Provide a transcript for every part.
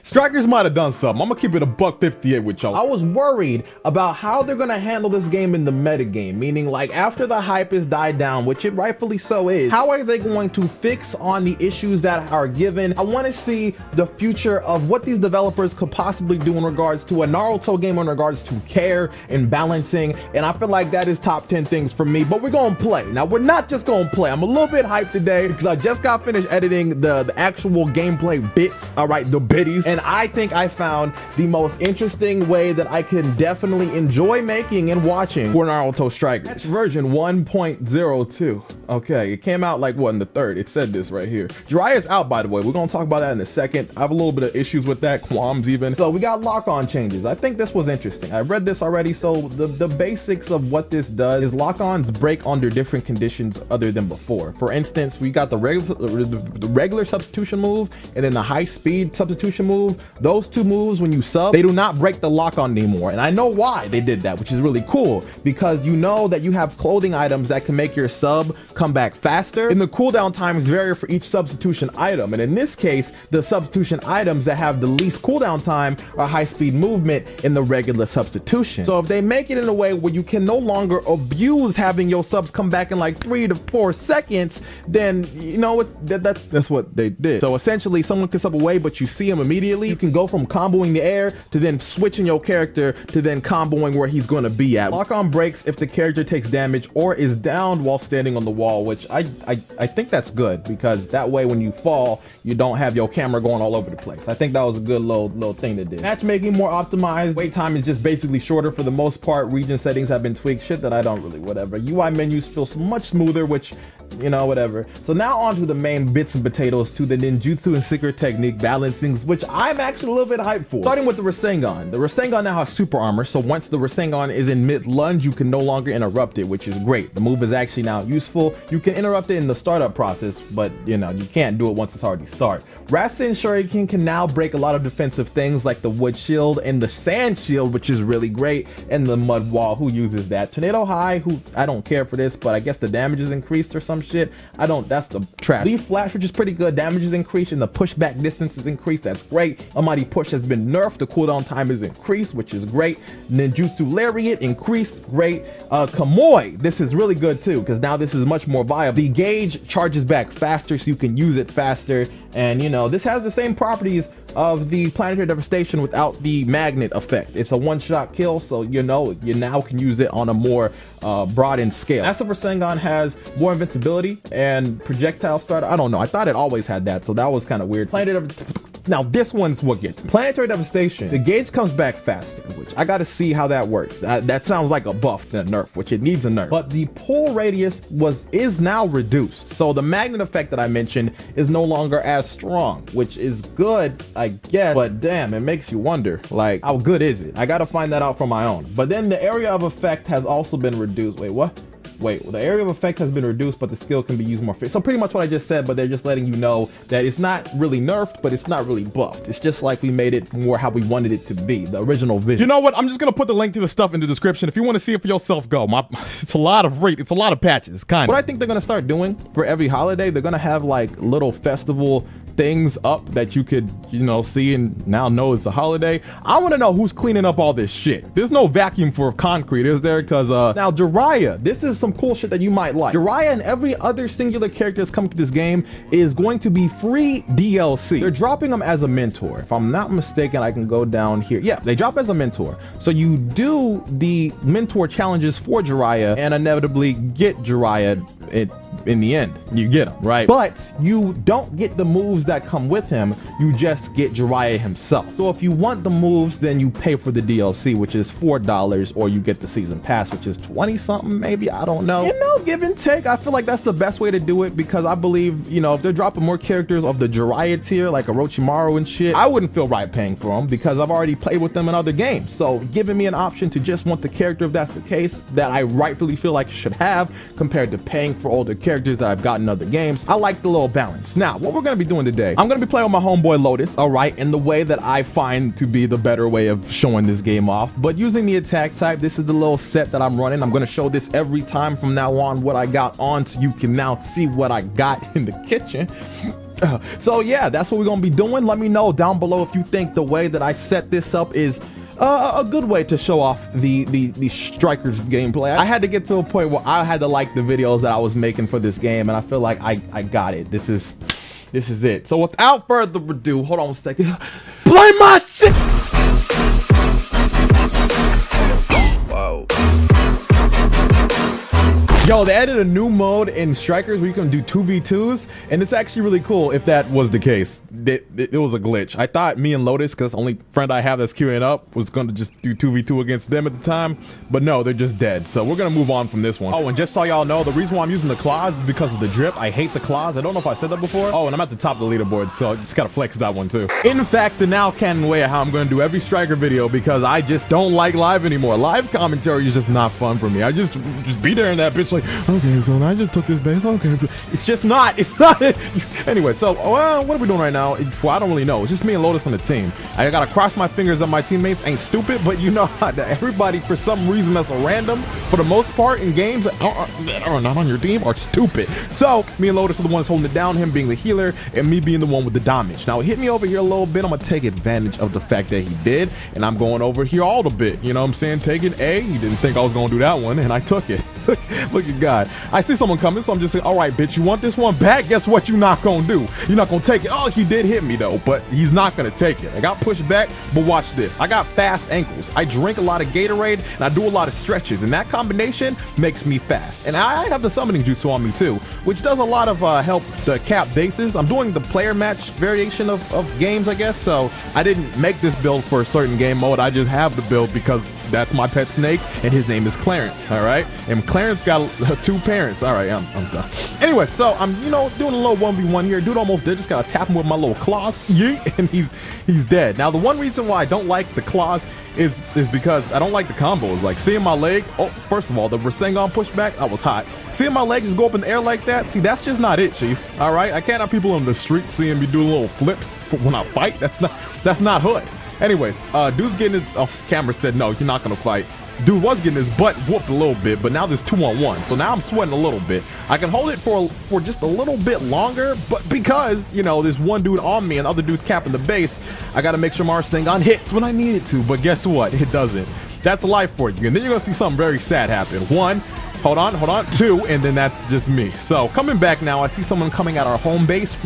Strikers might have done something. I'm gonna keep it a $1.58 with y'all. I was worried about how they're gonna handle this game in the meta game, meaning like after the hype is died down, which it rightfully so is, how are they going to fix on the issues that are given? I want to see the future of what these developers could possibly do in regards to a Naruto game, in regards to care and balancing, and I feel like that is top 10 things for me. But we're gonna play. Now we're not just gonna play. I'm a little bit hyped today because I just got finished editing the actual gameplay bits, all right, the biddies, and I think I found the most interesting way that I can definitely enjoy making and watching for Naruto Strikers. That's version 1.02. Okay, it came out like what, in the 3rd? It said this right here. Jiraiya's out, by the way. We're gonna talk about that in a second. I have a little bit of issues with that, qualms even. So we got lock-on changes. I think this was interesting. I read this already. So the basics of what this does is lock-ons break under different conditions other than before. For instance, we got the regular substitution move and then the high-speed substitution move. Those two moves, when you sub, they do not break the lock-on anymore. And I know why they did that, which is really cool, because you know that you have clothing items that can make your sub come back faster, and the cooldown times vary for each substitution item. And in this case, the substitution items that have the least cooldown time are high-speed movement in the regular substitution. So if they make it in a way where you can no longer abuse having your subs come back in like 3 to 4 seconds, then you know that's what they did. So essentially, someone can sub away, but you see him immediately. You can go from comboing the air to then switching your character to then comboing where he's going to be at. Lock-on breaks if the character takes damage or is downed while standing on the wall, which I think that's good, because that way when you fall, you don't have your camera going all over the place. I think that was a good little thing to do. Matchmaking more optimized. Wait time is just basically shorter for the most part. Region settings have been tweaked. Shit that I don't really whatever. UI menus feel so much smoother, which, you know, whatever. So now on to the main bits and potatoes, to the ninjutsu and secret technique balancings, which I'm actually a little bit hyped for. Starting with the Rasengan. The Rasengan now has super armor, so once the Rasengan is in mid lunge, you can no longer interrupt it, which is great. The move is actually now useful. You can interrupt it in the startup process, but you know, you can't do it once it's already start. Rasen Shuriken can now break a lot of defensive things like the wood shield and the sand shield, which is really great, and the mud wall. Who uses that? Tornado High, who I don't care for this, but I guess the damage is increased or some shit. That's the trash. Leaf Flash, which is pretty good. Damage is increased and the pushback distance is increased. That's great. Almighty Push has been nerfed. The cooldown time is increased, which is great. Ninjutsu Lariat increased. Great. Kamoi, this is really good too, because now this is much more viable. The gauge charges back faster, so you can use it faster. And you know, this has the same properties of the planetary devastation without the magnet effect. It's a one-shot kill, so you know, you now can use it on a more broadened scale. As for Rasengan has more invincibility and projectile starter. I don't know, I thought it always had that, so that was kind of weird. Now this one's what gets me. Planetary devastation, the gauge comes back faster, which I gotta see how that works. That sounds like a buff than a nerf, which it needs a nerf. But the pull radius is now reduced, so the magnet effect that I mentioned is no longer as strong, which is good, I guess, but damn, it makes you wonder, like, how good is it? I gotta find that out for my own. But then the area of effect has also been reduced. Wait, what? Wait, the area of effect has been reduced, but the skill can be used more. So pretty much what I just said, but they're just letting you know that it's not really nerfed, but it's not really buffed. It's just like we made it more how we wanted it to be, the original vision. You know what? I'm just gonna put the link to the stuff in the description. If you want to see it for yourself, go. It's a lot of patches, kind of. What I think they're gonna start doing for every holiday, they're gonna have like little festival things up that you could, you know, see and now know it's a holiday. I want to know who's cleaning up all this shit. There's no vacuum for concrete, is there? Because now Jiraiya, this is some cool shit that you might like. Jiraiya and every other singular character that's coming to this game is going to be free DLC. They're dropping them as a mentor. If I'm not mistaken, I can go down here. Yeah, they drop as a mentor. So you do the mentor challenges for Jiraiya and inevitably get Jiraiya in the end. You get him, right? But you don't get the moves that come with him. You just get Jiraiya himself. So if you want the moves, then you pay for the DLC, which is $4, or you get the season pass, which is 20 something maybe. I don't know. You know, give and take. I feel like that's the best way to do it, because I believe, you know, if they're dropping more characters of the Jiraiya tier, like Orochimaru and shit, I wouldn't feel right paying for them, because I've already played with them in other games. So giving me an option to just want the character, if that's the case, that I rightfully feel like I should have, compared to paying for all the characters that I've gotten in other games, I like the little balance. Now, what we're going to be doing today, I'm going to be playing with my homeboy Lotus, all right, in the way that I find to be the better way of showing this game off, but using the attack type. This is the little set that I'm running. I'm going to show this every time from now on, what I got on, so you can now see what I got in the kitchen. So yeah, that's what we're gonna be doing. Let me know down below if you think the way that I set this up is a good way to show off the Strikers gameplay. I had to get to a point where I had to like the videos that I was making for this game, and I feel like I got it. This is it. So without further ado, hold on a second. Play my shit. Whoa. Yo, they added a new mode in Strikers where you can do 2v2s, and it's actually really cool if that was the case. It was a glitch. I thought me and Lotus, because the only friend I have that's queuing up, was going to just do 2v2 against them at the time, but no, they're just dead. So we're going to move on from this one. Oh, and just so y'all know, the reason why I'm using the claws is because of the drip. I hate the claws. I don't know if I said that before. Oh, and I'm at the top of the leaderboard, so I just got to flex that one too. In fact, the now canon way of how I'm going to do every Striker video, because I just don't like live anymore. Live commentary is just not fun for me. I just be there in that bitch like, okay, so I just took this base. Okay, it's just not. It's not it. Anyway, so what are we doing right now? Well, I don't really know. It's just me and Lotus on the team. I gotta cross my fingers that my teammates ain't stupid, but you know how everybody, for some reason that's a random, for the most part in games that are not on your team, are stupid. So me and Lotus are the ones holding it down, him being the healer and me being the one with the damage. Now hit me over here a little bit. I'm gonna take advantage of the fact that he did, and I'm going over here all the bit. You know what I'm saying? Taking A. He didn't think I was gonna do that one, and I took it. Look at God. I see someone coming, so I'm just saying, all right, bitch, you want this one back? Guess what you're not gonna do? You're not gonna take it. Oh, he did hit me though, but he's not gonna take it. I got pushed back, but watch this. I got fast ankles. I drink a lot of Gatorade, and I do a lot of stretches, and that combination makes me fast. And I have the summoning jutsu on me too, which does a lot of help the cap bases. I'm doing the player match variation of games, I guess, so I didn't make this build for a certain game mode. I just have the build because that's my pet snake, and his name is Clarence, all right? And Clarence got 2 parents. All right, I'm done. Anyway, so I'm, doing a little 1v1 here. Dude almost dead. Just gotta tap him with my little claws. Yeet, and he's dead. Now, the one reason why I don't like the claws is because I don't like the combos. Like, seeing my leg, oh, first of all, the Rasengan pushback, that was hot. Seeing my legs just go up in the air like that, see, that's just not it, Chief, all right? I can't have people on the street seeing me do little flips when I fight. That's not hood. Anyways, dude's getting his, camera said no, you're not gonna fight. Dude was getting his butt whooped a little bit, but now there's 2-on-1, so now I'm sweating a little bit. I can hold it for just a little bit longer, but because, there's one dude on me and the other dude's capping the base, I gotta make sure my Rasengan hits when I need it to, but guess what? It doesn't. That's life for you, and then you're gonna see something very sad happen. 1, hold on, 2, and then that's just me. So coming back now, I see someone coming at our home base.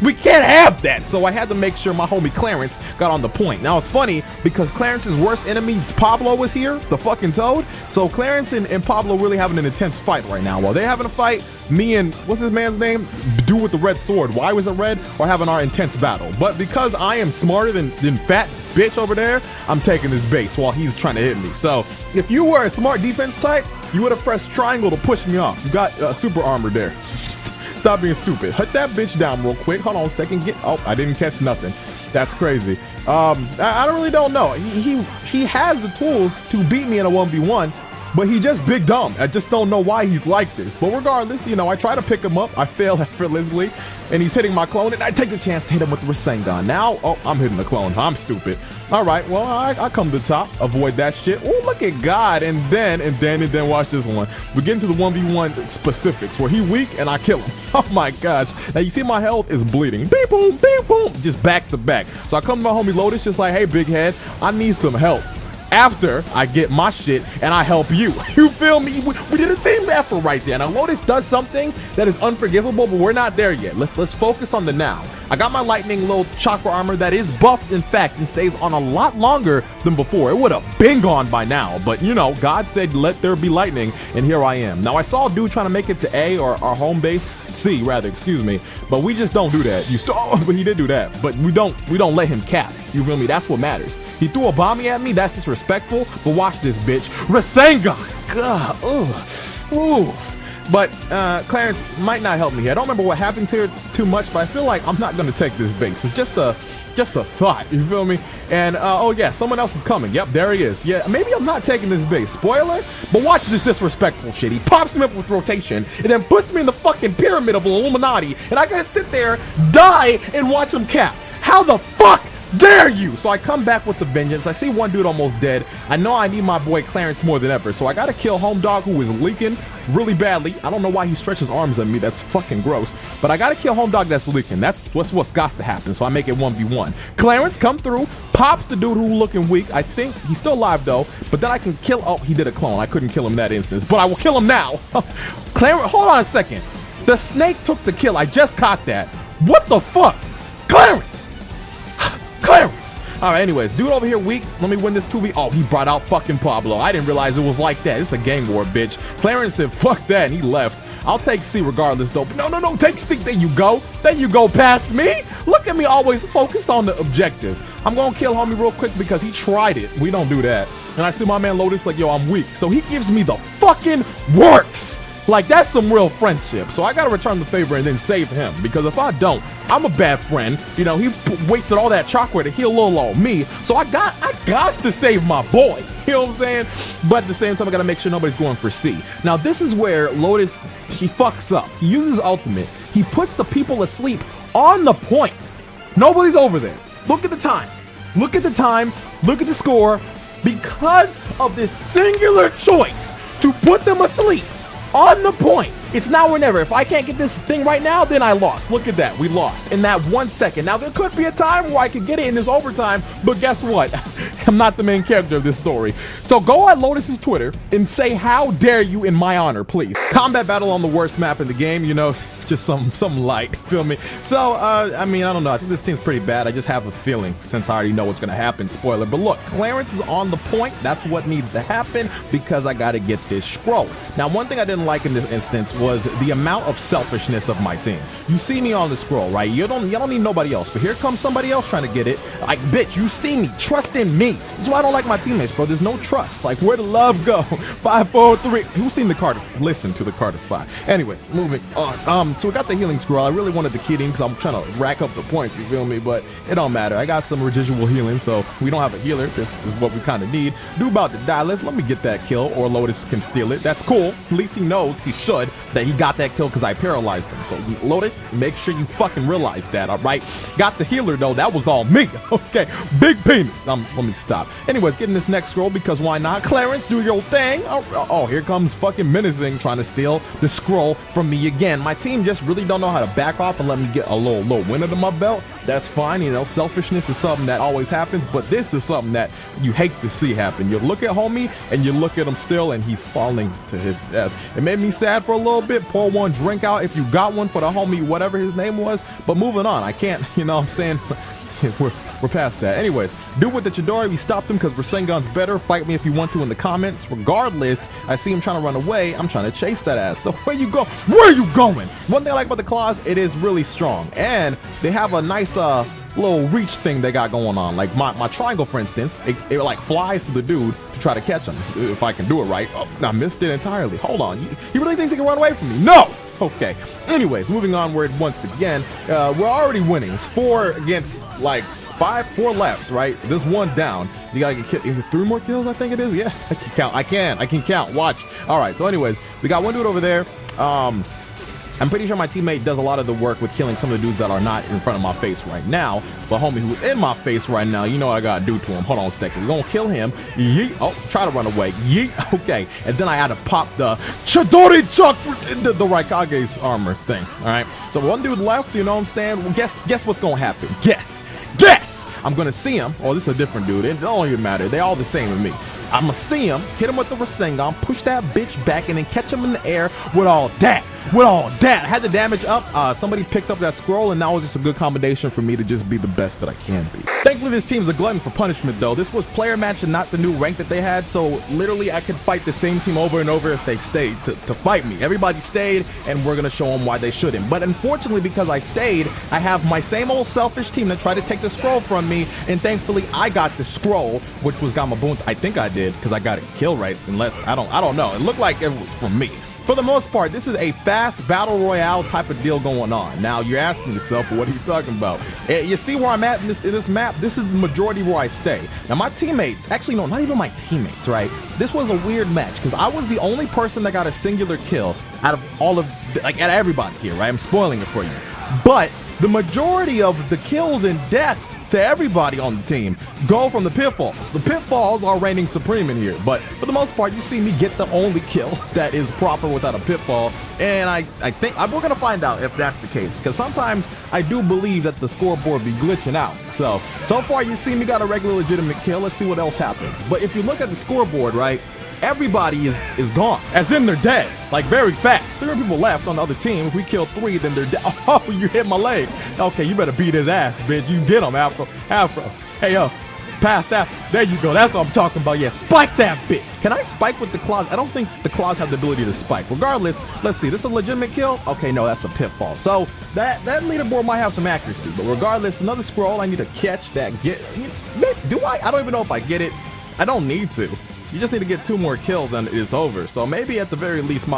We can't have that. So I had to make sure my homie Clarence got on the point. Now it's funny because Clarence's worst enemy, Pablo, was here, the fucking Toad. So Clarence and Pablo really having an intense fight right now. While they're having a fight, me and, what's his man's name? Dude with the red sword. Why was it red? Or having our intense battle. But because I am smarter than fat bitch over there, I'm taking this base while he's trying to hit me. So if you were a smart defense type, you would have pressed triangle to push me off. You got super armor there. Stop being stupid. Hit that bitch down real quick. Hold on a second. Oh, I didn't catch nothing. That's crazy. I really don't know. He has the tools to beat me in a 1v1, but he just big dumb. I just don't know why he's like this. But regardless, I try to pick him up. I fail effortlessly, and he's hitting my clone, and I take the chance to hit him with the Rasengan. Now, oh, I'm hitting the clone. I'm stupid. All right, well, I come to the top. Avoid that shit. Oh, look at God. And then watch this one. We get into the 1v1 specifics where he weak and I kill him. Oh my gosh. Now you see my health is bleeding. Beep boom, just back to back. So I come to my homie Lotus just like, hey, big head, I need some help. After I get my shit and I help you. You feel me? We did a team effort right there. Now Lotus does something that is unforgivable, but we're not there yet. Let's focus on the now. I got my lightning little chakra armor that is buffed, in fact, and stays on a lot longer than before. It would have been gone by now, but God said let there be lightning, and here I am. Now I saw a dude trying to make it to A, or our home base, C rather, excuse me, but we just don't do that. But he did do that, but we don't let him cap. You feel me? That's what matters. He threw a bomb at me. That's disrespectful. But watch this, bitch. Rasengan. God. Oof. But Clarence might not help me here. I don't remember what happens here too much, but I feel like I'm not gonna take this base. It's just a thought. You feel me? And oh yeah, someone else is coming. Yep, there he is. Yeah, maybe I'm not taking this base. Spoiler. But watch this disrespectful shit. He pops me up with rotation and then puts me in the fucking pyramid of Illuminati, and I gotta sit there, die, and watch him cap. How the fuck dare you? So I come back with the vengeance. I see one dude almost dead. I know I need my boy Clarence more than ever. So I gotta kill Home Dog, who is leaking really badly. I don't know why he stretches arms at me. That's fucking gross. But I gotta kill Home Dog that's leaking. That's what's got to happen. So I make it 1v1. Clarence come through, pops the dude who looking weak. I think he's still alive though. But then I can kill. Oh, he did a clone. I couldn't kill him that instance. But I will kill him now. Clarence, hold on a second. The snake took the kill. I just caught that. What the fuck? Clarence! Clarence! Alright, anyways, dude over here weak. Let me win this 2v. Oh, he brought out fucking Pablo. I didn't realize it was like that. It's a gang war, bitch. Clarence said, fuck that, and he left. I'll take C regardless, though. But no, take C. There you go. There you go past me. Look at me, always focused on the objective. I'm gonna kill homie real quick because he tried it. We don't do that. And I see my man Lotus like, yo, I'm weak. So he gives me the fucking works. Like, that's some real friendship. So I gotta return the favor and then save him. Because if I don't, I'm a bad friend. You know, he wasted all that chakra to heal little on me. So I got to save my boy. You know what I'm saying? But at the same time, I gotta make sure nobody's going for C. Now, this is where Lotus, he fucks up. He uses ultimate. He puts the people asleep on the point. Nobody's over there. Look at the time. Look at the time. Look at the score. Because of this singular choice to put them asleep on the point, it's now or never. If I can't get this thing right now, then I lost. Look at that. We lost in that 1 second. Now, there could be a time where I could get it in this overtime, but guess what? I'm not the main character of this story. So go on Lotus's Twitter and say, how dare you in my honor, please. Combat battle on the worst map in the game, you know, just some light, feel me? So, I mean, I don't know. I think this team's pretty bad. I just have a feeling since I already know what's going to happen. Spoiler. But look, Clarence is on the point. That's what needs to happen because I got to get this scroll. Now, one thing I didn't like in this instance was the amount of selfishness of my team. You see me on the scroll, right? You don't need nobody else. But here comes somebody else trying to get it. Like, bitch, you see me. Trust in me. This is why I don't like my teammates, bro. There's no trust. Like, where the love go? 5, 4, 3. Who's seen the Carter? Listen to the Carter 5. Anyway, moving on. So we got the healing scroll. I really wanted the kid in because I'm trying to rack up the points, you feel me? But it don't matter. I got some residual healing, so we don't have a healer. This is what we kind of need. Dude about to die. Let me get that kill, or Lotus can steal it. That's cool. At least he knows, he should, that he got that kill because I paralyzed him. So Lotus, make sure you fucking realize that, all right? Got the healer, though. That was all me. Okay, big penis. Let me stop. Anyways, getting this next scroll because why not? Clarence, do your thing. Oh, here comes fucking menacing trying to steal the scroll from me again. My team just really don't know how to back off and let me get a little win under my belt. That's fine, you know, selfishness is something that always happens, but this is something that you hate to see happen. You look at homie and you look at him still and he's falling to his death. It made me sad for a little bit. Pour one drink out if you got one for the homie, whatever his name was, but moving on. I can't, you know what I'm saying? We're past that. Anyways, dude with the Chidori, we stopped him because Rasengan's better. Fight me if you want to in the comments. Regardless, I see him trying to run away. I'm trying to chase that ass. So where you go? Where are you going? One thing I like about the claws, it is really strong. And they have a nice little reach thing they got going on. Like my triangle, for instance, it like flies to the dude to try to catch him. If I can do it right. Oh, I missed it entirely. Hold on. He really thinks he can run away from me? No! Okay. Anyways, moving onward once again. We're already winning. It's 4 against like 4 left, right? There's 1 down. You gotta get killed. Is it 3 more kills? I think it is. Yeah, I can count. I can count. Watch. All right. So, anyways, we got one dude over there. I'm pretty sure my teammate does a lot of the work with killing some of the dudes that are not in front of my face right now. But homie who's in my face right now, you know what I gotta do to him. Hold on a second. We're gonna kill him. Yeet. Oh, try to run away. Yeet. Okay. And then I had to pop the Chidori chakra into the Raikage's armor thing. All right. So one dude left, you know what I'm saying? Well, guess what's gonna happen? Guess. I'm gonna see him. Oh, this is a different dude. It don't even matter. They all the same with me. I'm gonna see him, hit him with the Rasengan, push that bitch back, and then catch him in the air with all that. I had the damage up. Somebody picked up that scroll, and that was just a good combination for me to just be the best that I can be. Thankfully, this team's a glutton for punishment, though. This was player match and not the new rank that they had, so literally I could fight the same team over and over if they stayed to fight me. Everybody stayed, and we're gonna show them why they shouldn't. But unfortunately, because I stayed, I have my same old selfish team that tried to take the scroll from me, and thankfully I got the scroll, which was Gamabunta. I think I did, because I got it kill right, unless I don't know. It looked like it was from me. For the most part, this is a fast battle royale type of deal going on. Now you're asking yourself, what are you talking about? You see where I'm at in this map? This is the majority where I stay. Now my teammates, actually no, not even my teammates, right? This was a weird match because I was the only person that got a singular kill out of all of, like, out of everybody here, right? I'm spoiling it for you. but the majority of the kills and deaths to everybody on the team go from the pitfalls. The pitfalls are reigning supreme in here, but for the most part, you see me get the only kill that is proper without a pitfall, and I think we're gonna find out if that's the case, because sometimes I do believe that the scoreboard be glitching out. So far you see me got a regular legitimate kill. Let's see what else happens. But if you look at the scoreboard, right, everybody is gone, as in they're dead, like very fast. 3 people left on the other team. If we kill 3, then they're dead. Oh, you hit my leg. Okay, you better beat his ass, bitch. You get him, Afro. Hey, yo, pass that. There you go. That's what I'm talking about. Yeah, spike that bitch. Can I spike with the claws? I don't think the claws have the ability to spike. Regardless, let's see. This is a legitimate kill? Okay, no, that's a pitfall. So that leaderboard might have some accuracy, but regardless, another scroll I need to catch that do I? I don't even know if I get it. I don't need to. You just need to get 2 more kills and it's over. So maybe at the very least,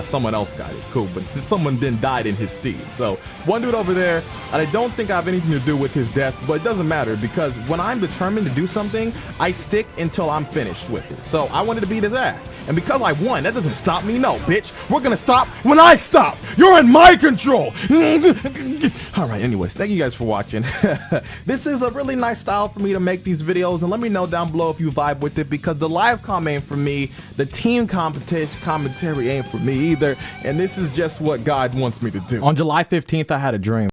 someone else got it. Cool, but someone then died in his stead. So one dude over there, and I don't think I have anything to do with his death, but it doesn't matter because when I'm determined to do something, I stick until I'm finished with it. So I wanted to beat his ass. And because I won, that doesn't stop me. No, bitch. We're gonna stop when I stop. You're in my control. All right, anyways, thank you guys for watching. This is a really nice style for me to make these videos, and let me know down below if you vibe with it, because the live com ain't for me, the team commentary ain't for me either, and this is just what God wants me to do. On July 15th, I had a dream.